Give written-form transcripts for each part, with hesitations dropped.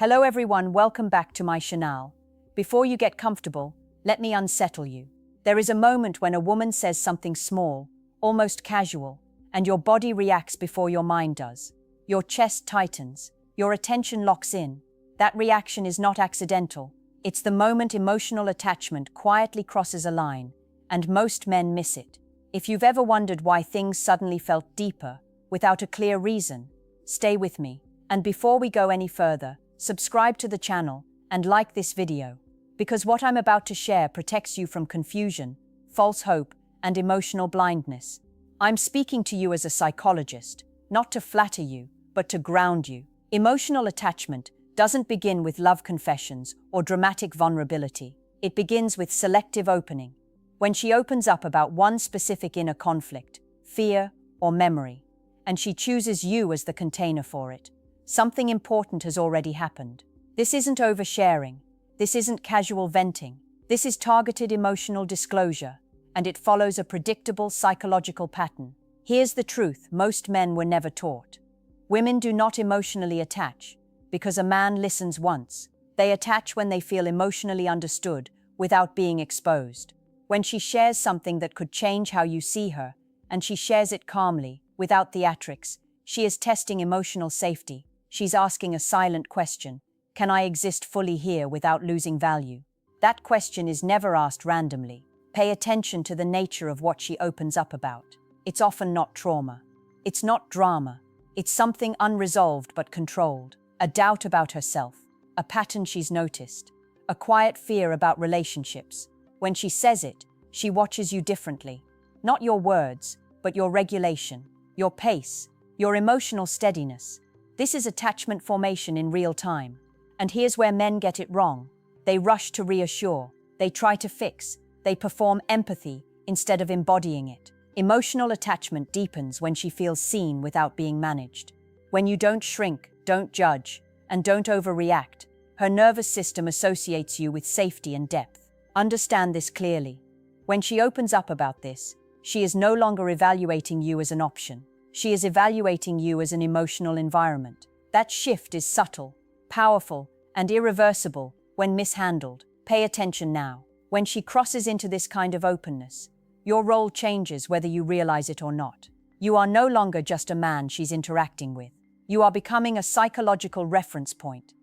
Hello everyone, welcome back to my channel. Before you get comfortable, let me unsettle you. There is a moment when a woman says something small, almost casual, and your body reacts before your mind does. Your chest tightens, your attention locks in. That reaction is not accidental. It's the moment emotional attachment quietly crosses a line, and most men miss it. If you've ever wondered why things suddenly felt deeper, without a clear reason, stay with me. And before we go any further, subscribe to the channel and like this video, because what I'm about to share protects you from confusion, false hope, and emotional blindness. I'm speaking to you as a psychologist, not to flatter you, but to ground you. Emotional attachment doesn't begin with love confessions or dramatic vulnerability. It begins with selective opening. When she opens up about one specific inner conflict, fear, or memory, and she chooses you as the container for it, something important has already happened. This isn't oversharing. This isn't casual venting. This is targeted emotional disclosure, and it follows a predictable psychological pattern. Here's the truth most men were never taught. Women do not emotionally attach because a man listens once. They attach when they feel emotionally understood without being exposed. When she shares something that could change how you see her, and she shares it calmly, without theatrics, she is testing emotional safety. She's asking a silent question. Can I exist fully here without losing value? That question is never asked randomly. Pay attention to the nature of what she opens up about. It's often not trauma. It's not drama. It's something unresolved but controlled. A doubt about herself. A pattern she's noticed. A quiet fear about relationships. When she says it, she watches you differently. Not your words, but your regulation, your pace, your emotional steadiness. This is attachment formation in real time. And here's where men get it wrong. They rush to reassure. They try to fix. They perform empathy instead of embodying it. Emotional attachment deepens when she feels seen without being managed. When you don't shrink, don't judge, and don't overreact, her nervous system associates you with safety and depth. Understand this clearly. When she opens up about this, she is no longer evaluating you as an option. She is evaluating you as an emotional environment. That shift is subtle, powerful, and irreversible when mishandled. Pay attention now. When she crosses into this kind of openness, your role changes whether you realize it or not. You are no longer just a man she's interacting with. You are becoming a psychological reference point.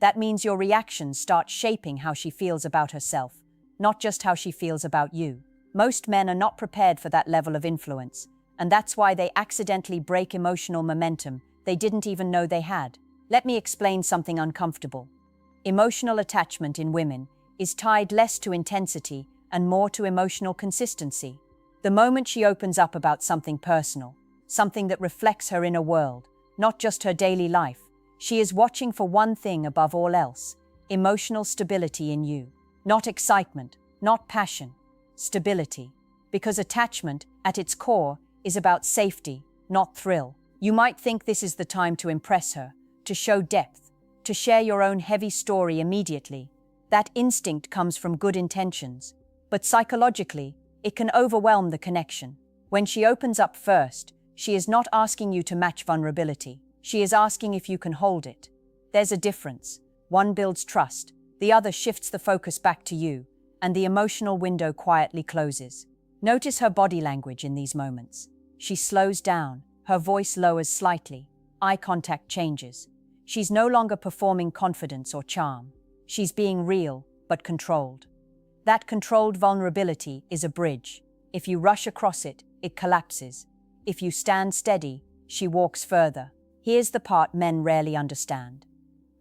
That means your reactions start shaping how she feels about herself, not just how she feels about you. Most men are not prepared for that level of influence, and that's why they accidentally break emotional momentum they didn't even know they had. Let me explain something uncomfortable. Emotional attachment in women is tied less to intensity and more to emotional consistency. The moment she opens up about something personal, something that reflects her inner world, not just her daily life, she is watching for one thing above all else: emotional stability in you. Not excitement, not passion, stability. Because attachment, at its core, is about safety, not thrill. You might think this is the time to impress her, to show depth, to share your own heavy story immediately. That instinct comes from good intentions. But psychologically, it can overwhelm the connection. When she opens up first, she is not asking you to match vulnerability. She is asking if you can hold it. There's a difference. One builds trust. The other shifts the focus back to you, and the emotional window quietly closes. Notice her body language in these moments. She slows down, her voice lowers slightly, eye contact changes. She's no longer performing confidence or charm. She's being real, but controlled. That controlled vulnerability is a bridge. If you rush across it, it collapses. If you stand steady, she walks further. Here's the part men rarely understand.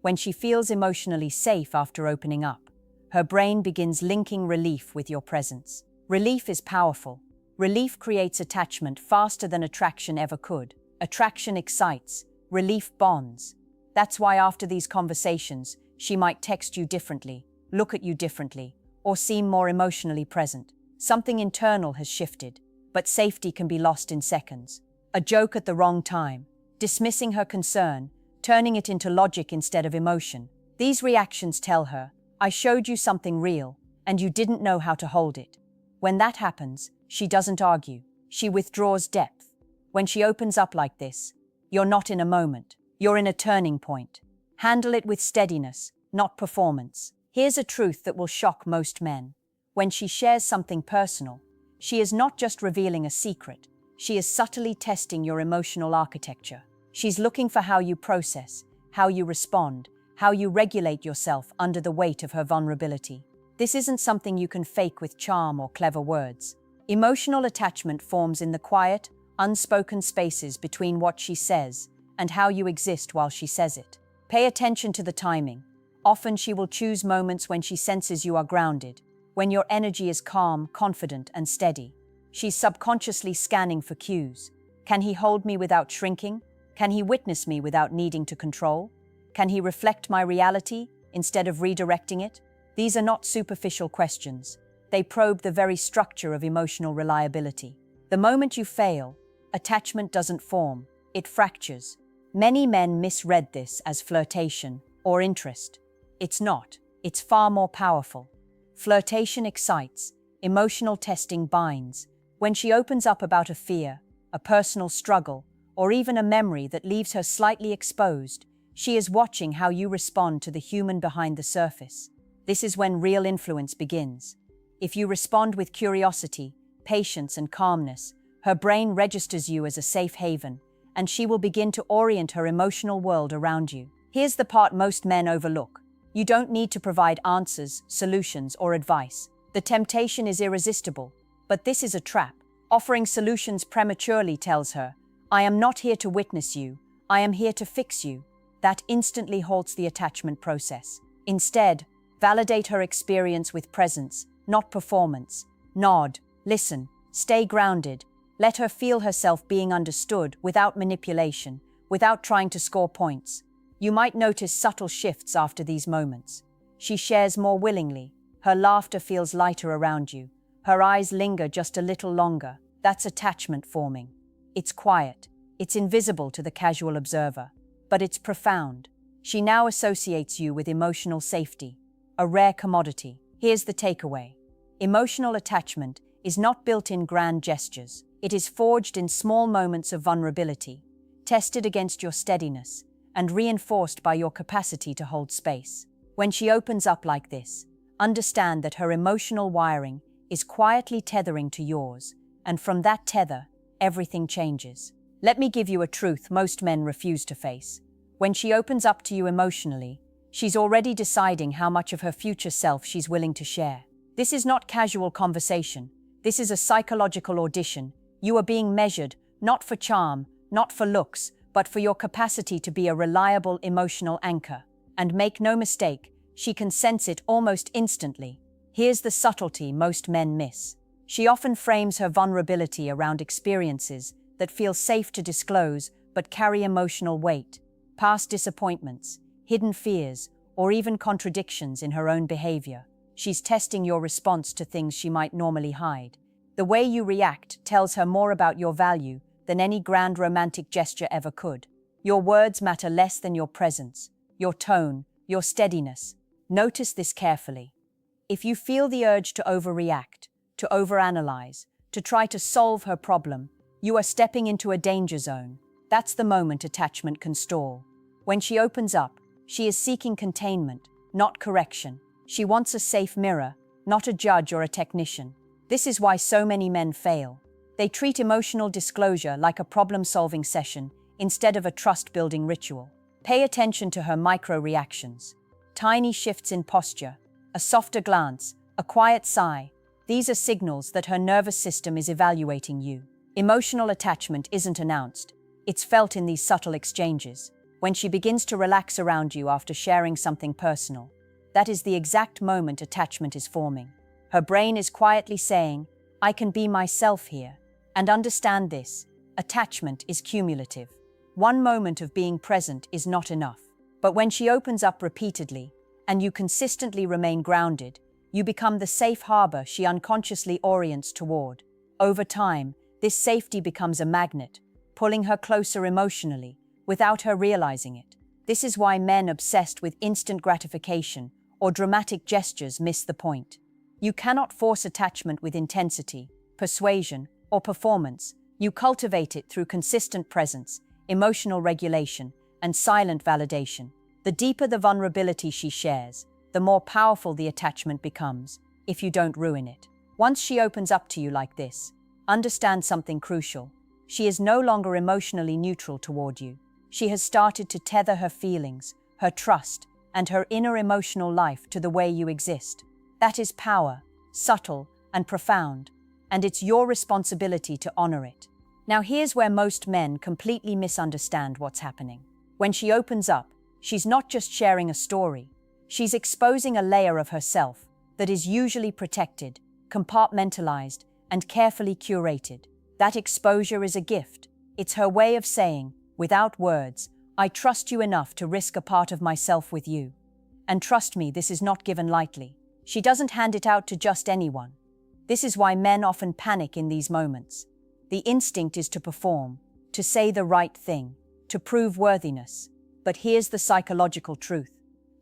When she feels emotionally safe after opening up, her brain begins linking relief with your presence. Relief is powerful. Relief creates attachment faster than attraction ever could. Attraction excites. Relief bonds. That's why after these conversations, she might text you differently, look at you differently, or seem more emotionally present. Something internal has shifted, but safety can be lost in seconds. A joke at the wrong time, dismissing her concern, turning it into logic instead of emotion. These reactions tell her, I showed you something real, and you didn't know how to hold it. When that happens, she doesn't argue. She withdraws depth. When she opens up like this, you're not in a moment. You're in a turning point. Handle it with steadiness, not performance. Here's a truth that will shock most men. When she shares something personal, she is not just revealing a secret, she is subtly testing your emotional architecture. She's looking for how you process, how you respond, how you regulate yourself under the weight of her vulnerability. This isn't something you can fake with charm or clever words. Emotional attachment forms in the quiet, unspoken spaces between what she says and how you exist while she says it. Pay attention to the timing. Often she will choose moments when she senses you are grounded, when your energy is calm, confident, and steady. She's subconsciously scanning for cues. Can he hold me without shrinking? Can he witness me without needing to control? Can he reflect my reality instead of redirecting it? These are not superficial questions. They probe the very structure of emotional reliability. The moment you fail, attachment doesn't form, it fractures. Many men misread this as flirtation or interest. It's not. It's far more powerful. Flirtation excites, emotional testing binds. When she opens up about a fear, a personal struggle, or even a memory that leaves her slightly exposed, she is watching how you respond to the human behind the surface. This is when real influence begins. If you respond with curiosity, patience, and calmness, her brain registers you as a safe haven, and she will begin to orient her emotional world around you. Here's the part most men overlook. You don't need to provide answers, solutions, or advice. The temptation is irresistible, but this is a trap. Offering solutions prematurely tells her, "I am not here to witness you, I am here to fix you." That instantly halts the attachment process. Instead, validate her experience with presence, not performance. Nod, listen, stay grounded. Let her feel herself being understood without manipulation, without trying to score points. You might notice subtle shifts after these moments. She shares more willingly. Her laughter feels lighter around you. Her eyes linger just a little longer. That's attachment forming. It's quiet. It's invisible to the casual observer. But it's profound. She now associates you with emotional safety, a rare commodity. Here's the takeaway. Emotional attachment is not built in grand gestures. It is forged in small moments of vulnerability, tested against your steadiness, and reinforced by your capacity to hold space. When she opens up like this, understand that her emotional wiring is quietly tethering to yours, and from that tether, everything changes. Let me give you a truth most men refuse to face. When she opens up to you emotionally, she's already deciding how much of her future self she's willing to share. This is not casual conversation. This is a psychological audition. You are being measured, not for charm, not for looks, but for your capacity to be a reliable emotional anchor. And make no mistake, she can sense it almost instantly. Here's the subtlety most men miss. She often frames her vulnerability around experiences that feel safe to disclose but carry emotional weight. Past disappointments, hidden fears, or even contradictions in her own behavior. She's testing your response to things she might normally hide. The way you react tells her more about your value than any grand romantic gesture ever could. Your words matter less than your presence, your tone, your steadiness. Notice this carefully. If you feel the urge to overreact, to overanalyze, to try to solve her problem, you are stepping into a danger zone. That's the moment attachment can stall. When she opens up, she is seeking containment, not correction. She wants a safe mirror, not a judge or a technician. This is why so many men fail. They treat emotional disclosure like a problem-solving session instead of a trust-building ritual. Pay attention to her micro-reactions. Tiny shifts in posture, a softer glance, a quiet sigh. These are signals that her nervous system is evaluating you. Emotional attachment isn't announced. It's felt in these subtle exchanges. When she begins to relax around you after sharing something personal, that is the exact moment attachment is forming. Her brain is quietly saying, "I can be myself here." And understand this, attachment is cumulative. One moment of being present is not enough. But when she opens up repeatedly, and you consistently remain grounded, you become the safe harbor she unconsciously orients toward. Over time, this safety becomes a magnet, pulling her closer emotionally, without her realizing it. This is why men obsessed with instant gratification or dramatic gestures miss the point. You cannot force attachment with intensity, persuasion, or performance. You cultivate it through consistent presence, emotional regulation, and silent validation. The deeper the vulnerability she shares, the more powerful the attachment becomes, if you don't ruin it. Once she opens up to you like this, understand something crucial. She is no longer emotionally neutral toward you. She has started to tether her feelings, her trust, and her inner emotional life to the way you exist. That is power, subtle and profound, and it's your responsibility to honor it. Now here's where most men completely misunderstand what's happening. When she opens up, she's not just sharing a story. She's exposing a layer of herself that is usually protected, compartmentalized, and carefully curated. That exposure is a gift. It's her way of saying, without words, I trust you enough to risk a part of myself with you. And trust me, this is not given lightly. She doesn't hand it out to just anyone. This is why men often panic in these moments. The instinct is to perform, to say the right thing, to prove worthiness. But here's the psychological truth.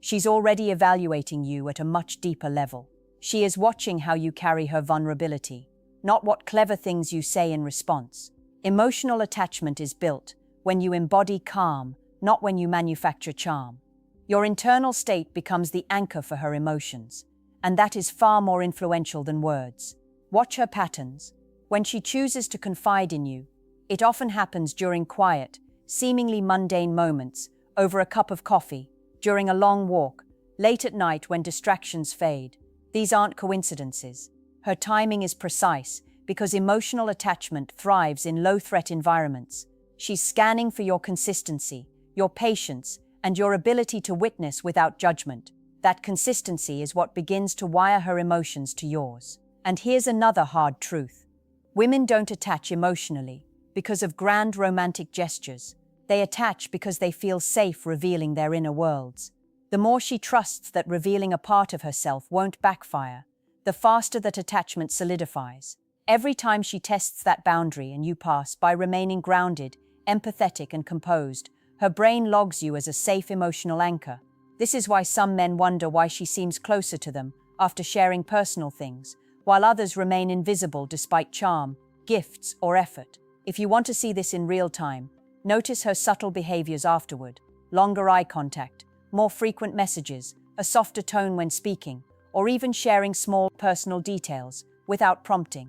She's already evaluating you at a much deeper level. She is watching how you carry her vulnerability, not what clever things you say in response. Emotional attachment is built when you embody calm, not when you manufacture charm. Your internal state becomes the anchor for her emotions, and that is far more influential than words. Watch her patterns. When she chooses to confide in you, it often happens during quiet, seemingly mundane moments, over a cup of coffee, during a long walk, late at night when distractions fade. These aren't coincidences. Her timing is precise because emotional attachment thrives in low-threat environments. She's scanning for your consistency, your patience, and your ability to witness without judgment. That consistency is what begins to wire her emotions to yours. And here's another hard truth. Women don't attach emotionally because of grand romantic gestures. They attach because they feel safe revealing their inner worlds. The more she trusts that revealing a part of herself won't backfire, the faster that attachment solidifies. Every time she tests that boundary and you pass by remaining grounded, empathetic, and composed, her brain logs you as a safe emotional anchor. This is why some men wonder why she seems closer to them after sharing personal things, while others remain invisible despite charm, gifts, or effort. If you want to see this in real time, notice her subtle behaviors afterward: longer eye contact, more frequent messages, a softer tone when speaking, or even sharing small personal details without prompting.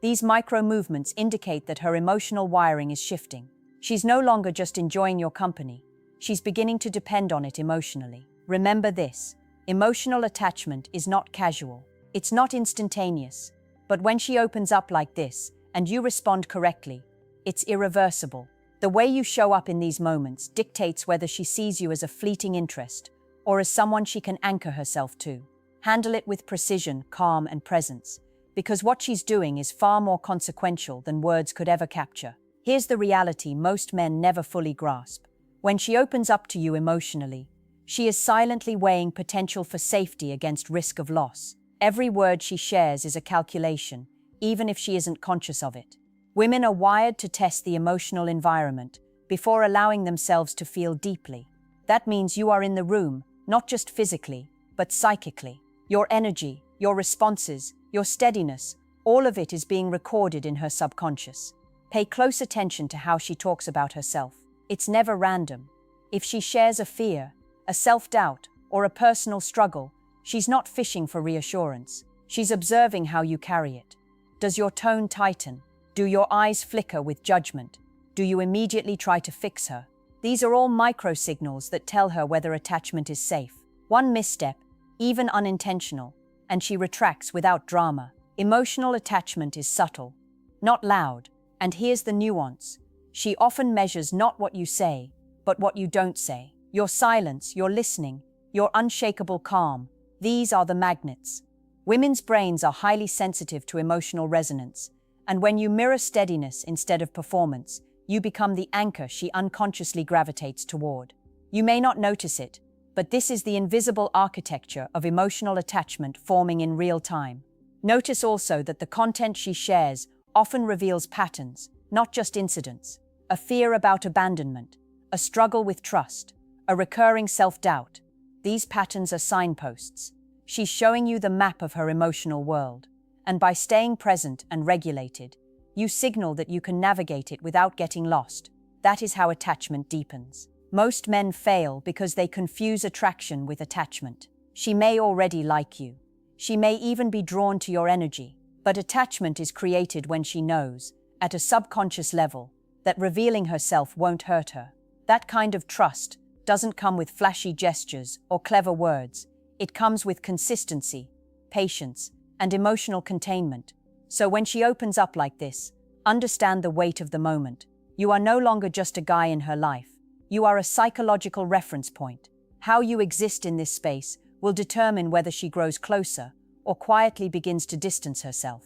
These micro-movements indicate that her emotional wiring is shifting. She's no longer just enjoying your company. She's beginning to depend on it emotionally. Remember this: emotional attachment is not casual. It's not instantaneous. But when she opens up like this, and you respond correctly, it's irreversible. The way you show up in these moments dictates whether she sees you as a fleeting interest or as someone she can anchor herself to. Handle it with precision, calm, and presence, because what she's doing is far more consequential than words could ever capture. Here's the reality most men never fully grasp. When she opens up to you emotionally, she is silently weighing potential for safety against risk of loss. Every word she shares is a calculation, even if she isn't conscious of it. Women are wired to test the emotional environment before allowing themselves to feel deeply. That means you are in the room, not just physically, but psychically. Your energy, your responses, your steadiness, all of it is being recorded in her subconscious. Pay close attention to how she talks about herself. It's never random. If she shares a fear, a self-doubt, or a personal struggle, she's not fishing for reassurance. She's observing how you carry it. Does your tone tighten? Do your eyes flicker with judgment? Do you immediately try to fix her? These are all micro-signals that tell her whether attachment is safe. One misstep, even unintentional, and she retracts without drama. Emotional attachment is subtle, not loud. And here's the nuance. She often measures not what you say, but what you don't say. Your silence, your listening, your unshakable calm, these are the magnets. Women's brains are highly sensitive to emotional resonance, and when you mirror steadiness instead of performance, you become the anchor she unconsciously gravitates toward. You may not notice it, but this is the invisible architecture of emotional attachment forming in real time. Notice also that the content she shares often reveals patterns, not just incidents. A fear about abandonment, a struggle with trust, a recurring self-doubt. These patterns are signposts. She's showing you the map of her emotional world, and by staying present and regulated, you signal that you can navigate it without getting lost. That is how attachment deepens. Most men fail because they confuse attraction with attachment. She may already like you. She may even be drawn to your energy. But attachment is created when she knows, at a subconscious level, that revealing herself won't hurt her. That kind of trust doesn't come with flashy gestures or clever words. It comes with consistency, patience, and emotional containment. So when she opens up like this, understand the weight of the moment. You are no longer just a guy in her life. You are a psychological reference point. How you exist in this space will determine whether she grows closer or quietly begins to distance herself.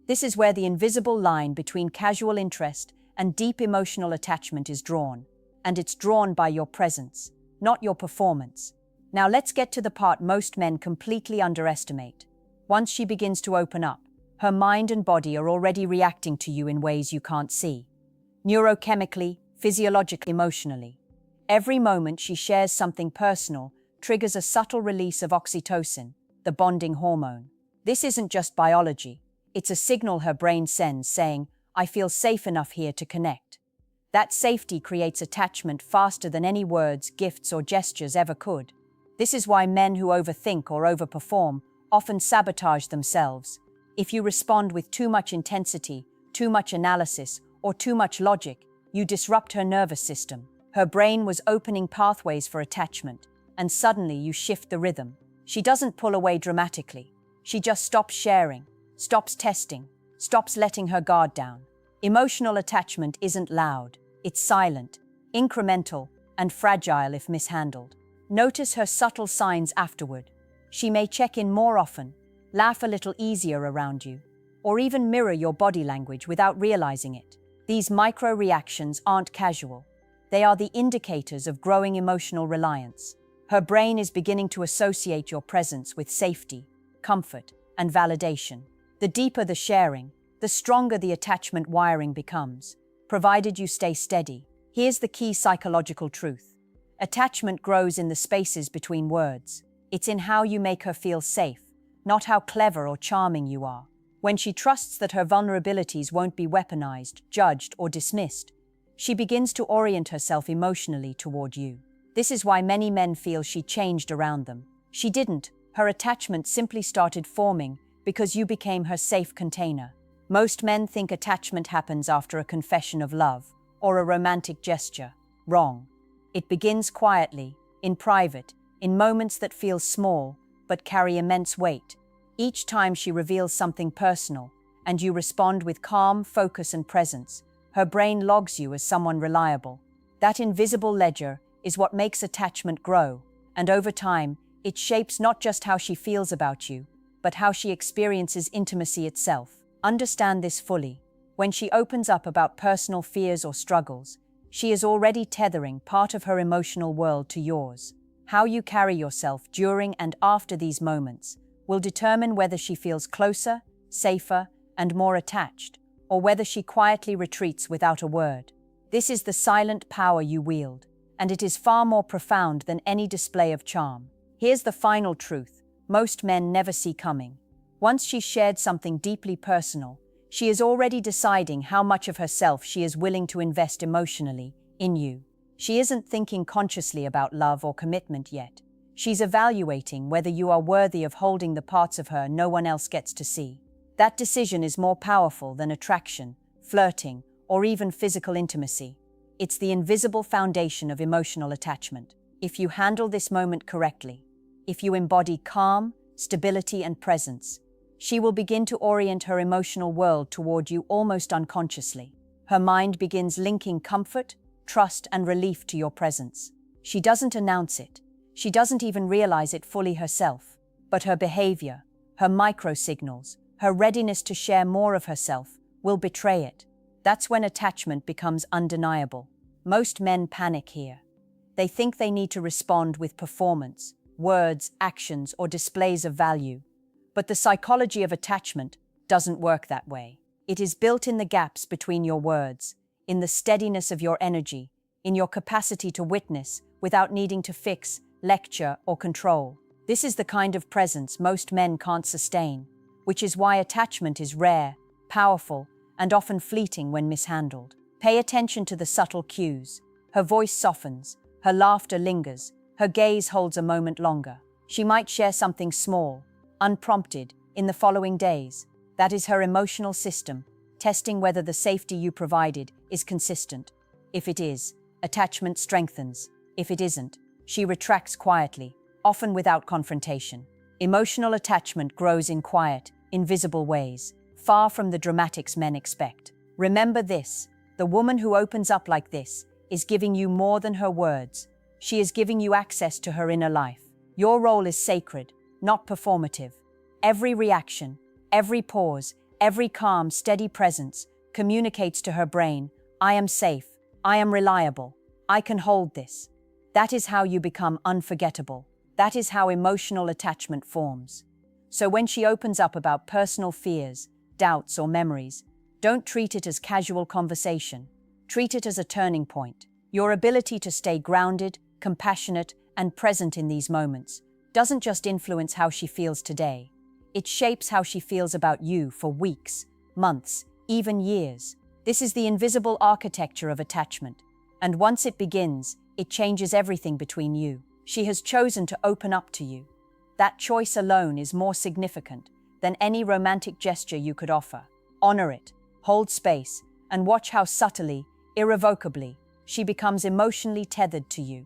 This is where the invisible line between casual interest and deep emotional attachment is drawn, and it's drawn by your presence, not your performance. Now let's get to the part most men completely underestimate. Once she begins to open up, her mind and body are already reacting to you in ways you can't see. Neurochemically, physiologically, emotionally. Every moment she shares something personal triggers a subtle release of oxytocin, the bonding hormone. This isn't just biology. It's a signal her brain sends saying, "I feel safe enough here to connect." That safety creates attachment faster than any words, gifts, or gestures ever could. This is why men who overthink or overperform often sabotage themselves. If you respond with too much intensity, too much analysis, or too much logic, you disrupt her nervous system. Her brain was opening pathways for attachment, and suddenly you shift the rhythm. She doesn't pull away dramatically. She just stops sharing, stops testing, stops letting her guard down. Emotional attachment isn't loud. It's silent, incremental, and fragile if mishandled. Notice her subtle signs afterward. She may check in more often, laugh a little easier around you, or even mirror your body language without realizing it. These micro-reactions aren't casual. They are the indicators of growing emotional reliance. Her brain is beginning to associate your presence with safety, comfort, and validation. The deeper the sharing, the stronger the attachment wiring becomes, provided you stay steady. Here's the key psychological truth. Attachment grows in the spaces between words. It's in how you make her feel safe, not how clever or charming you are. When she trusts that her vulnerabilities won't be weaponized, judged, or dismissed, she begins to orient herself emotionally toward you. This is why many men feel she changed around them. She didn't. Her attachment simply started forming because you became her safe container. Most men think attachment happens after a confession of love or a romantic gesture. Wrong. It begins quietly, in private, in moments that feel small but carry immense weight. Each time she reveals something personal, and you respond with calm, focus, and presence, her brain logs you as someone reliable. That invisible ledger is what makes attachment grow, and over time, it shapes not just how she feels about you, but how she experiences intimacy itself. Understand this fully. When she opens up about personal fears or struggles, she is already tethering part of her emotional world to yours. How you carry yourself during and after these moments will determine whether she feels closer, safer, and more attached, or whether she quietly retreats without a word. This is the silent power you wield, and it is far more profound than any display of charm. Here's the final truth most men never see coming. Once she's shared something deeply personal, she is already deciding how much of herself she is willing to invest emotionally in you. She isn't thinking consciously about love or commitment yet. She's evaluating whether you are worthy of holding the parts of her no one else gets to see. That decision is more powerful than attraction, flirting, or even physical intimacy. It's the invisible foundation of emotional attachment. If you handle this moment correctly, if you embody calm, stability, and presence, she will begin to orient her emotional world toward you almost unconsciously. Her mind begins linking comfort, trust, and relief to your presence. She doesn't announce it. She doesn't even realize it fully herself. But her behavior, her micro-signals, her readiness to share more of herself will betray it. That's when attachment becomes undeniable. Most men panic here. They think they need to respond with performance, words, actions, or displays of value. But the psychology of attachment doesn't work that way. It is built in the gaps between your words, in the steadiness of your energy, in your capacity to witness without needing to fix, lecture, or control. This is the kind of presence most men can't sustain, which is why attachment is rare, powerful, and often fleeting when mishandled. Pay attention to the subtle cues. Her voice softens, Her laughter lingers. Her gaze holds a moment longer. She might share something small, unprompted, in the following days. That is her emotional system, testing whether the safety you provided is consistent. If it is, attachment strengthens. If it isn't, she retracts quietly, often without confrontation. Emotional attachment grows in quiet, invisible ways, far from the dramatics men expect. Remember this: the woman who opens up like this is giving you more than her words. She is giving you access to her inner life. Your role is sacred, not performative. Every reaction, every pause, every calm, steady presence communicates to her brain, I am safe, I am reliable, I can hold this. That is how you become unforgettable. That is how emotional attachment forms. So when she opens up about personal fears, doubts, or memories, don't treat it as casual conversation. Treat it as a turning point. Your ability to stay grounded, compassionate, and present in these moments doesn't just influence how she feels today. It shapes how she feels about you for weeks, months, even years. This is the invisible architecture of attachment. And once it begins, it changes everything between you. She has chosen to open up to you. That choice alone is more significant than any romantic gesture you could offer. Honor it, hold space, and watch how subtly, irrevocably, she becomes emotionally tethered to you.